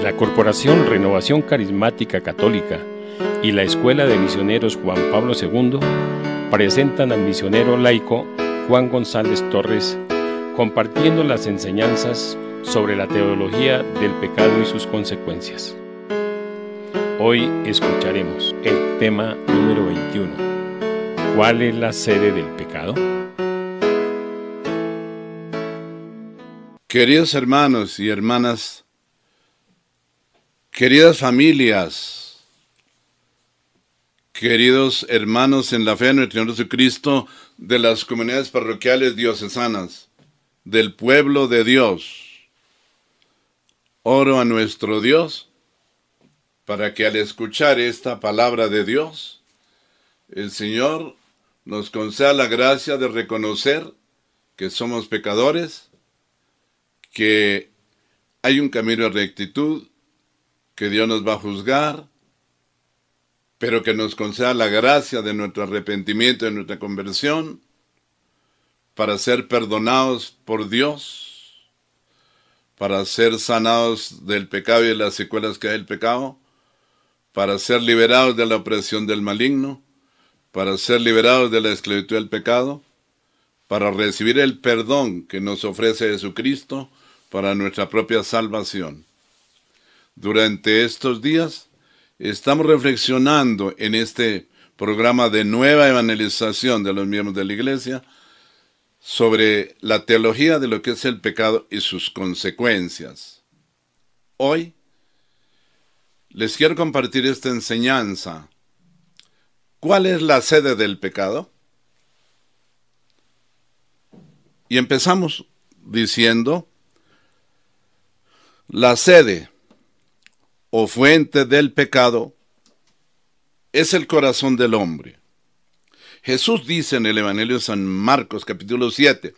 La Corporación Renovación Carismática Católica y la Escuela de Misioneros Juan Pablo II presentan al misionero laico Juan González Torres compartiendo las enseñanzas sobre la teología del pecado y sus consecuencias. Hoy escucharemos el tema número 21. ¿Cuál es la sede del pecado? Queridos hermanos y hermanas, queridas familias, queridos hermanos en la fe de nuestro Señor Jesucristo, de las comunidades parroquiales diocesanas, del pueblo de Dios, oro a nuestro Dios para que al escuchar esta palabra de Dios, el Señor nos conceda la gracia de reconocer que somos pecadores, que hay un camino de rectitud, que Dios nos va a juzgar, pero que nos conceda la gracia de nuestro arrepentimiento, de nuestra conversión, para ser perdonados por Dios, para ser sanados del pecado y de las secuelas que hay del pecado, para ser liberados de la opresión del maligno, para ser liberados de la esclavitud del pecado, para recibir el perdón que nos ofrece Jesucristo para nuestra propia salvación. Durante estos días estamos reflexionando en este programa de nueva evangelización de los miembros de la Iglesia sobre la teología de lo que es el pecado y sus consecuencias. Hoy les quiero compartir esta enseñanza. ¿Cuál es la sede del pecado? Y empezamos diciendo, la sede o fuente del pecado es el corazón del hombre. Jesús dice en el Evangelio de San Marcos, capítulo 7,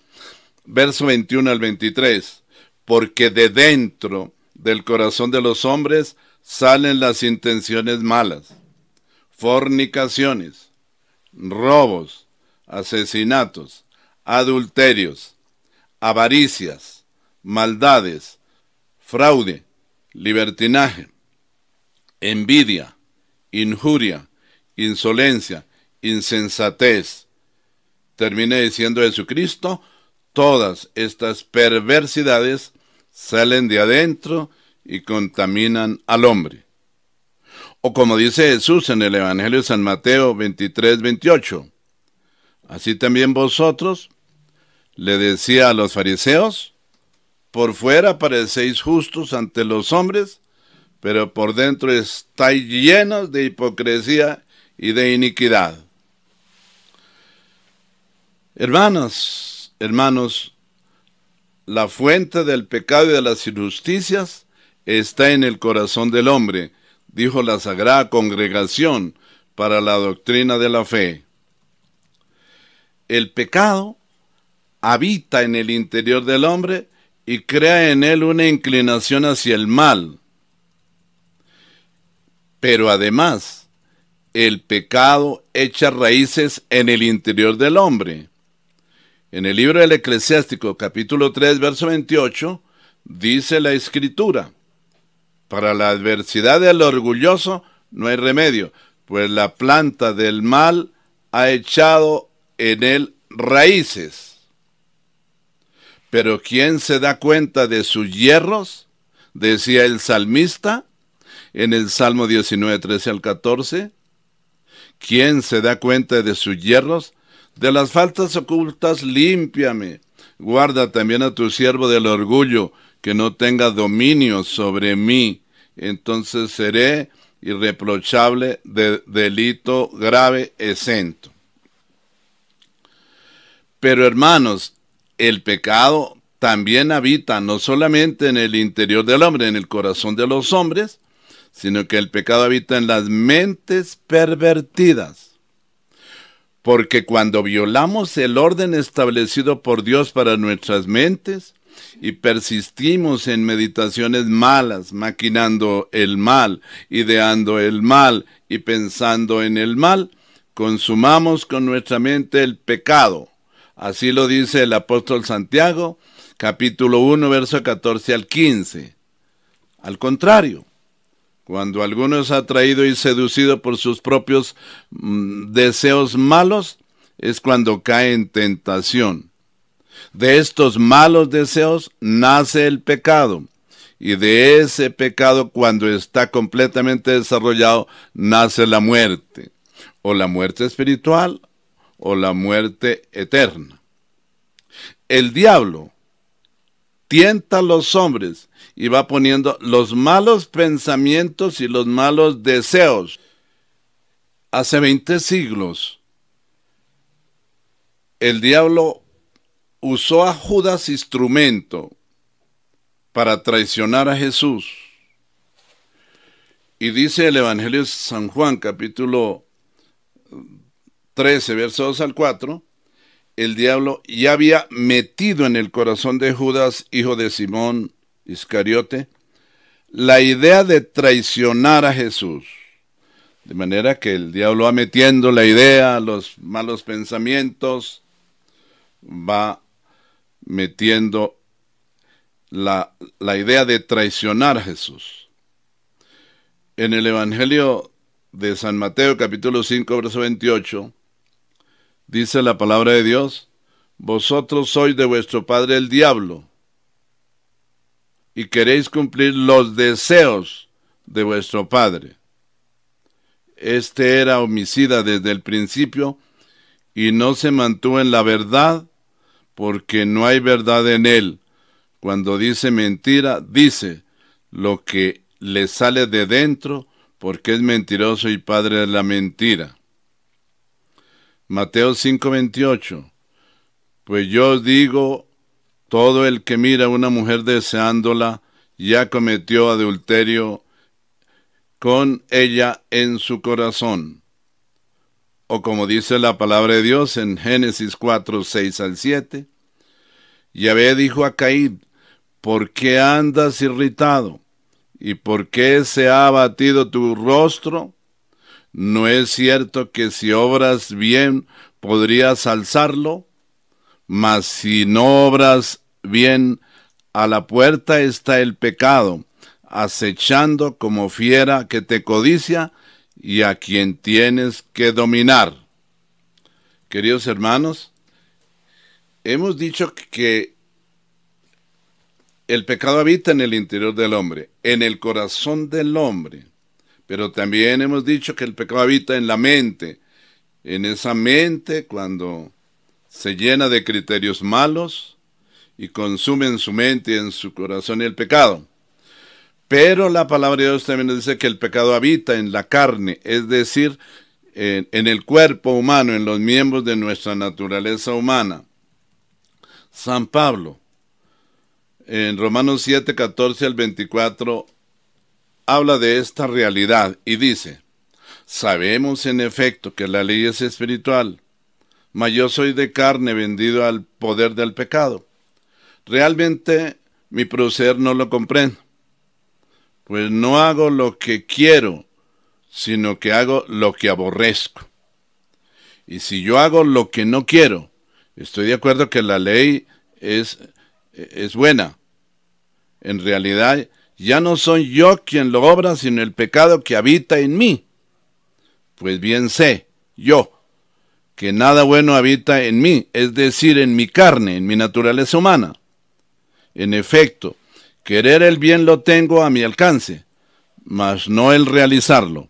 verso 21 al 23, porque de dentro del corazón de los hombres salen las intenciones malas, fornicaciones, robos, asesinatos, adulterios, avaricias, maldades, fraude, libertinaje, envidia, injuria, insolencia, insensatez. Termina diciendo Jesucristo, todas estas perversidades salen de adentro y contaminan al hombre. O como dice Jesús en el Evangelio de San Mateo 23, 28, así también vosotros, le decía a los fariseos, por fuera parecéis justos ante los hombres, pero por dentro estáis llenos de hipocresía y de iniquidad. Hermanos, la fuente del pecado y de las injusticias está en el corazón del hombre, dijo la Sagrada Congregación para la Doctrina de la Fe. El pecado habita en el interior del hombre y crea en él una inclinación hacia el mal. Pero además, el pecado echa raíces en el interior del hombre. En el libro del Eclesiástico, capítulo 3, verso 28, dice la Escritura, para la adversidad del orgulloso no hay remedio, pues la planta del mal ha echado en él raíces. Pero ¿quién se da cuenta de sus yerros? Decía el salmista en el Salmo 19, 13 al 14. ¿Quién se da cuenta de sus yerros? De las faltas ocultas límpiame. Guarda también a tu siervo del orgullo, que no tenga dominio sobre mí. Entonces seré irreprochable de delito grave exento. Pero hermanos, el pecado también habita no solamente en el interior del hombre, en el corazón de los hombres, sino que el pecado habita en las mentes pervertidas. Porque cuando violamos el orden establecido por Dios para nuestras mentes y persistimos en meditaciones malas, maquinando el mal, ideando el mal y pensando en el mal, consumamos con nuestra mente el pecado. Así lo dice el apóstol Santiago, capítulo 1, verso 14 al 15. Al contrario, cuando alguno es atraído y seducido por sus propios deseos malos, es cuando cae en tentación. De estos malos deseos nace el pecado, y de ese pecado, cuando está completamente desarrollado, nace la muerte, o la muerte espiritual, o la muerte eterna. El diablo tienta a los hombres y va poniendo los malos pensamientos y los malos deseos. Hace 20 siglos, el diablo usó a Judas instrumento para traicionar a Jesús. Y dice el Evangelio de San Juan, capítulo 13, versos 2 al 4, el diablo ya había metido en el corazón de Judas, hijo de Simón Iscariote, la idea de traicionar a Jesús. De manera que el diablo va metiendo la idea, los malos pensamientos, va metiendo la idea de traicionar a Jesús. En el Evangelio de San Mateo, capítulo 5, verso 28, dice la palabra de Dios: vosotros sois de vuestro padre el diablo, y queréis cumplir los deseos de vuestro padre. Este era homicida desde el principio, y no se mantuvo en la verdad, porque no hay verdad en él. Cuando dice mentira, dice lo que le sale de dentro, porque es mentiroso y padre de la mentira. Mateo 5:28, pues yo os digo, todo el que mira a una mujer deseándola, ya cometió adulterio con ella en su corazón. O como dice la palabra de Dios en Génesis 4, 6 al 7, Yahvé dijo a Caín: ¿por qué andas irritado? ¿Y por qué se ha abatido tu rostro? ¿No es cierto que si obras bien podrías alzarlo? Mas si no obras bien, a la puerta está el pecado, acechando como fiera que te codicia, y a quien tienes que dominar. Queridos hermanos, hemos dicho que el pecado habita en el interior del hombre, en el corazón del hombre. Pero también hemos dicho que el pecado habita en la mente. En esa mente, cuando se llena de criterios malos y consume en su mente y en su corazón el pecado. Pero la palabra de Dios también nos dice que el pecado habita en la carne, es decir, en el cuerpo humano, en los miembros de nuestra naturaleza humana. San Pablo, en Romanos 7, 14 al 24, habla de esta realidad y dice: sabemos en efecto que la ley es espiritual, mas yo soy de carne, vendido al poder del pecado. Realmente mi proceder no lo comprendo, pues no hago lo que quiero, sino que hago lo que aborrezco. Y si yo hago lo que no quiero, estoy de acuerdo que la ley es buena. En realidad, ya no soy yo quien lo obra, sino el pecado que habita en mí. Pues bien sé, yo, que nada bueno habita en mí, es decir, en mi carne, en mi naturaleza humana. En efecto, querer el bien lo tengo a mi alcance, mas no el realizarlo.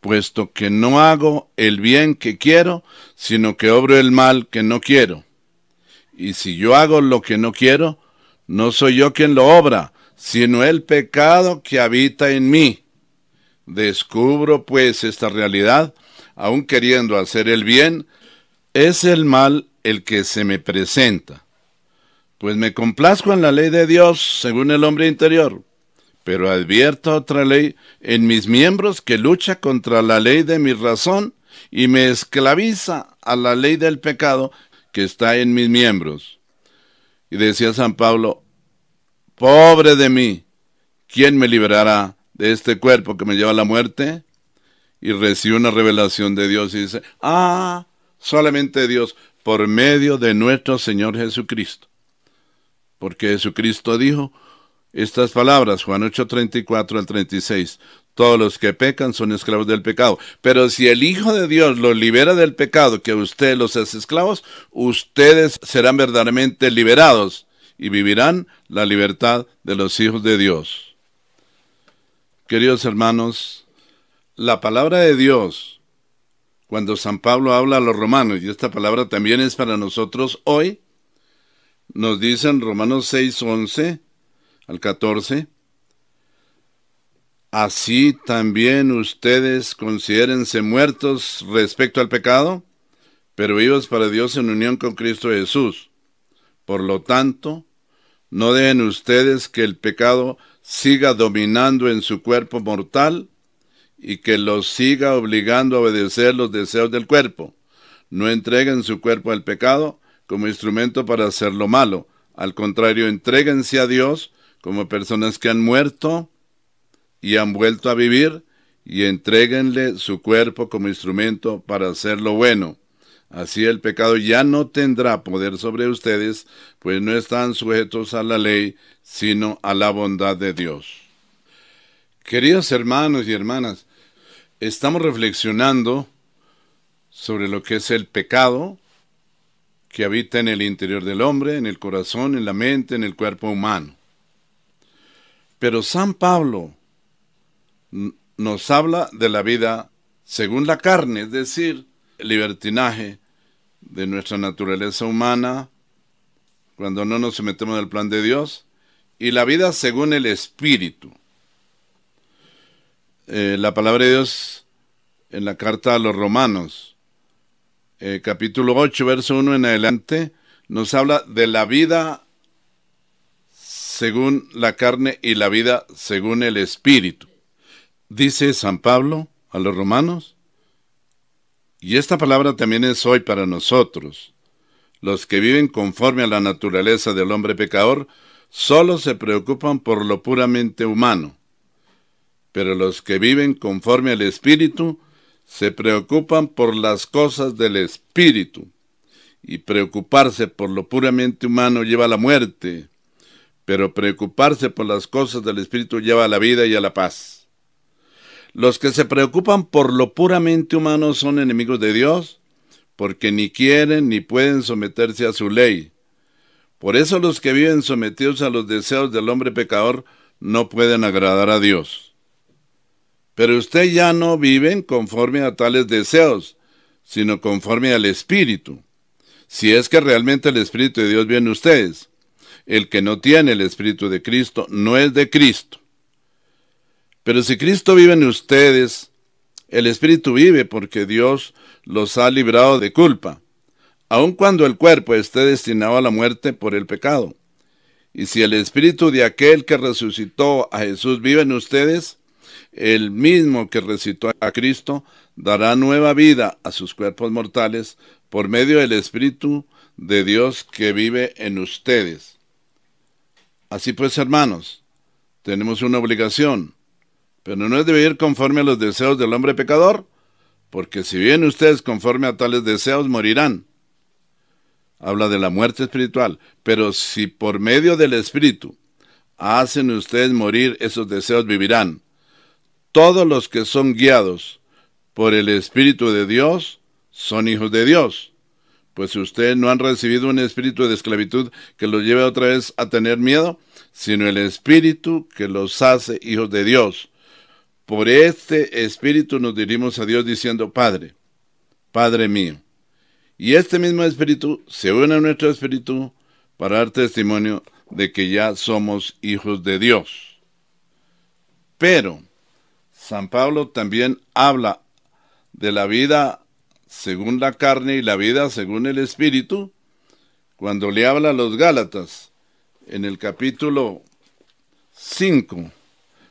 Puesto que no hago el bien que quiero, sino que obro el mal que no quiero. Y si yo hago lo que no quiero, no soy yo quien lo obra, sino el pecado que habita en mí. Descubro pues esta realidad, aun queriendo hacer el bien, es el mal el que se me presenta. Pues me complazco en la ley de Dios según el hombre interior, pero advierto otra ley en mis miembros que lucha contra la ley de mi razón y me esclaviza a la ley del pecado que está en mis miembros. Y decía San Pablo: pobre de mí, ¿quién me librará de este cuerpo que me lleva a la muerte? Y recibe una revelación de Dios y dice: solamente Dios, por medio de nuestro Señor Jesucristo. Porque Jesucristo dijo: estas palabras, Juan 8:34 al 36. Todos los que pecan son esclavos del pecado. Pero si el Hijo de Dios los libera del pecado, que usted los hace esclavos, ustedes serán verdaderamente liberados y vivirán la libertad de los hijos de Dios. Queridos hermanos, la palabra de Dios, cuando San Pablo habla a los romanos, y esta palabra también es para nosotros hoy, nos dice en Romanos 6:11 al 14, así también ustedes considérense muertos respecto al pecado, pero vivos para Dios en unión con Cristo Jesús. Por lo tanto, no dejen ustedes que el pecado siga dominando en su cuerpo mortal y que los siga obligando a obedecer los deseos del cuerpo. No entreguen su cuerpo al pecado como instrumento para hacer lo malo. Al contrario, entréguense a Dios como personas que han muerto y han vuelto a vivir, y entréguenle su cuerpo como instrumento para hacer lo bueno. Así el pecado ya no tendrá poder sobre ustedes, pues no están sujetos a la ley, sino a la bondad de Dios. Queridos hermanos y hermanas, estamos reflexionando sobre lo que es el pecado que habita en el interior del hombre, en el corazón, en la mente, en el cuerpo humano. Pero San Pablo nos habla de la vida según la carne, es decir, el libertinaje de nuestra naturaleza humana, cuando no nos sometemos al plan de Dios, y la vida según el Espíritu. La palabra de Dios en la carta a los Romanos, capítulo 8, verso 1 en adelante, nos habla de la vida según la carne y la vida según el Espíritu. Dice San Pablo a los romanos, y esta palabra también es hoy para nosotros. Los que viven conforme a la naturaleza del hombre pecador solo se preocupan por lo puramente humano, pero los que viven conforme al Espíritu se preocupan por las cosas del Espíritu, y preocuparse por lo puramente humano lleva a la muerte, pero preocuparse por las cosas del Espíritu lleva a la vida y a la paz. Los que se preocupan por lo puramente humano son enemigos de Dios, porque ni quieren ni pueden someterse a su ley. Por eso los que viven sometidos a los deseos del hombre pecador no pueden agradar a Dios. Pero usted ya no vive conforme a tales deseos, sino conforme al Espíritu, si es que realmente el Espíritu de Dios vive en ustedes. El que no tiene el Espíritu de Cristo no es de Cristo. Pero si Cristo vive en ustedes, el Espíritu vive porque Dios los ha librado de culpa, aun cuando el cuerpo esté destinado a la muerte por el pecado. Y si el Espíritu de aquel que resucitó a Jesús vive en ustedes, el mismo que resucitó a Cristo dará nueva vida a sus cuerpos mortales por medio del Espíritu de Dios que vive en ustedes. Así pues, hermanos, tenemos una obligación, pero no es de vivir conforme a los deseos del hombre pecador, porque si viven ustedes conforme a tales deseos, morirán. Habla de la muerte espiritual, pero si por medio del Espíritu hacen ustedes morir esos deseos, vivirán. Todos los que son guiados por el Espíritu de Dios son hijos de Dios, pues ustedes no han recibido un espíritu de esclavitud que los lleve otra vez a tener miedo, sino el Espíritu que los hace hijos de Dios. Por este Espíritu nos dirigimos a Dios diciendo, Padre, Padre mío. Y este mismo Espíritu se une a nuestro Espíritu para dar testimonio de que ya somos hijos de Dios. Pero San Pablo también habla de la vida según la carne y la vida según el Espíritu, cuando le habla a los Gálatas, en el capítulo 5,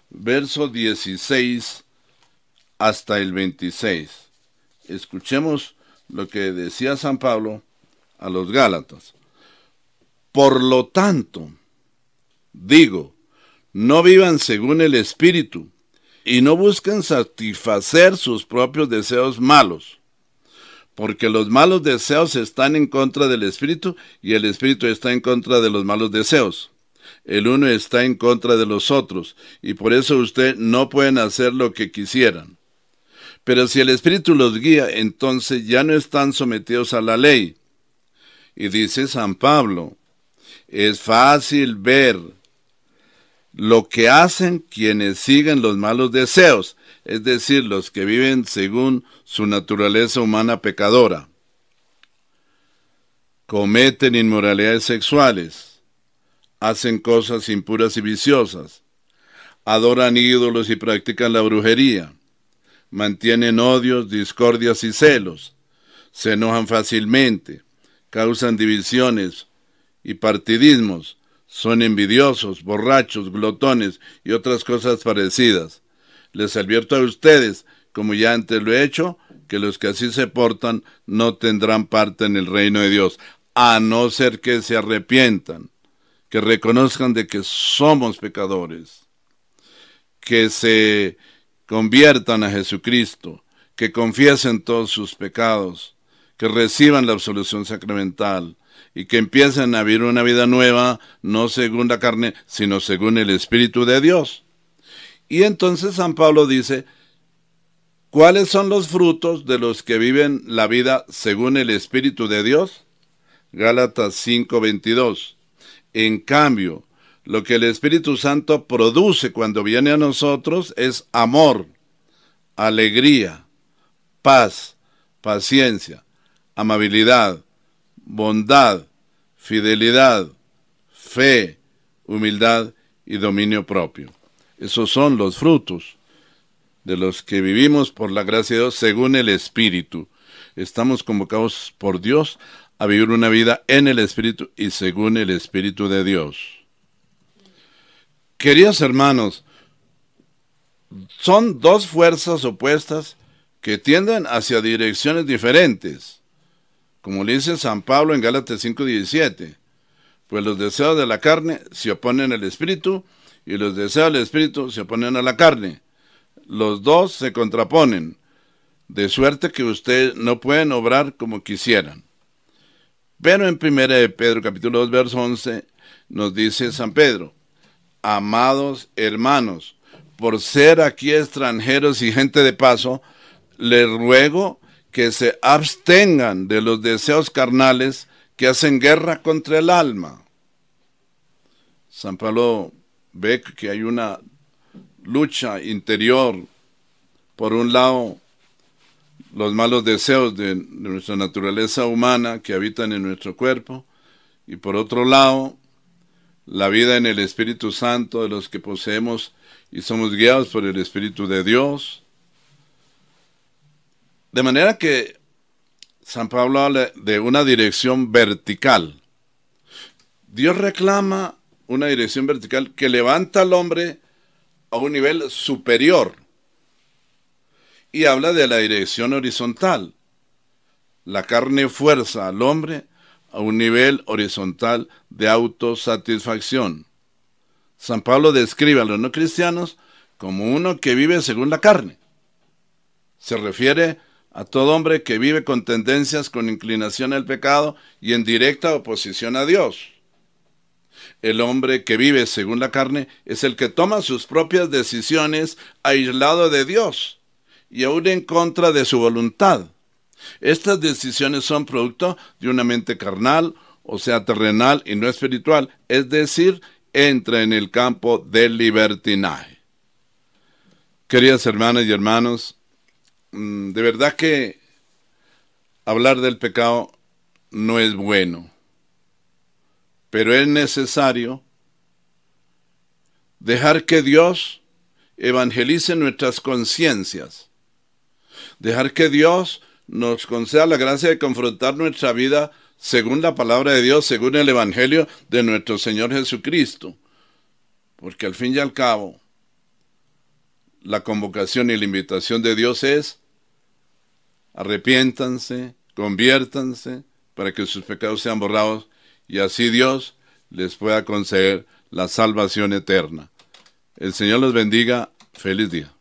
verso 16 hasta el 26. Escuchemos lo que decía San Pablo a los Gálatas. Por lo tanto, digo, no vivan según el Espíritu, y no busquen satisfacer sus propios deseos malos, porque los malos deseos están en contra del Espíritu, y el Espíritu está en contra de los malos deseos. el uno está en contra de los otros, y por eso ustedes no pueden hacer lo que quisieran. Pero si el Espíritu los guía, entonces ya no están sometidos a la ley. Y dice San Pablo, es fácil ver lo que hacen quienes siguen los malos deseos, es decir, los que viven según su naturaleza humana pecadora. Cometen inmoralidades sexuales, hacen cosas impuras y viciosas, adoran ídolos y practican la brujería, mantienen odios, discordias y celos, se enojan fácilmente, causan divisiones y partidismos, son envidiosos, borrachos, glotones y otras cosas parecidas. Les advierto a ustedes, como ya antes lo he hecho, que los que así se portan no tendrán parte en el reino de Dios, a no ser que se arrepientan, que reconozcan de que somos pecadores, que se conviertan a Jesucristo, que confiesen todos sus pecados, que reciban la absolución sacramental y que empiecen a vivir una vida nueva, no según la carne, sino según el Espíritu de Dios. Y entonces San Pablo dice, ¿cuáles son los frutos de los que viven la vida según el Espíritu de Dios? Gálatas 5:22. En cambio, lo que el Espíritu Santo produce cuando viene a nosotros es amor, alegría, paz, paciencia, amabilidad, bondad, fidelidad, fe, humildad y dominio propio. Esos son los frutos de los que vivimos por la gracia de Dios según el Espíritu. Estamos convocados por Dios a vivir una vida en el Espíritu y según el Espíritu de Dios. Queridos hermanos, son dos fuerzas opuestas que tienden hacia direcciones diferentes. Como le dice San Pablo en Gálatas 5:17, pues los deseos de la carne se oponen al Espíritu y los deseos del Espíritu se oponen a la carne. Los dos se contraponen, de suerte que ustedes no pueden obrar como quisieran. Pero en 1 de Pedro capítulo 2 verso 11 nos dice San Pedro, amados hermanos, por ser aquí extranjeros y gente de paso, les ruego que se abstengan de los deseos carnales que hacen guerra contra el alma. San Pablo ve que hay una lucha interior. Por un lado, los malos deseos de nuestra naturaleza humana que habitan en nuestro cuerpo, y por otro lado, la vida en el Espíritu Santo de los que poseemos y somos guiados por el Espíritu de Dios. De manera que San Pablo habla de una dirección vertical. Dios reclama una dirección vertical que levanta al hombre a un nivel superior. Y habla de la dirección horizontal. La carne fuerza al hombre a un nivel horizontal de autosatisfacción. San Pablo describe a los no cristianos como uno que vive según la carne. Se refiere a todo hombre que vive con tendencias, con inclinación al pecado y en directa oposición a Dios. El hombre que vive según la carne es el que toma sus propias decisiones aislado de Dios y aún en contra de su voluntad. Estas decisiones son producto de una mente carnal, o sea, terrenal y no espiritual, es decir, entra en el campo del libertinaje. Queridas hermanas y hermanos, de verdad que hablar del pecado no es bueno, pero es necesario dejar que Dios evangelice nuestras conciencias, dejar que Dios nos conceda la gracia de confrontar nuestra vida según la palabra de Dios, según el Evangelio de nuestro Señor Jesucristo, porque al fin y al cabo, la convocación y la invitación de Dios es: arrepiéntanse, conviértanse, para que sus pecados sean borrados, y así Dios les pueda conceder la salvación eterna. El Señor los bendiga. Feliz día.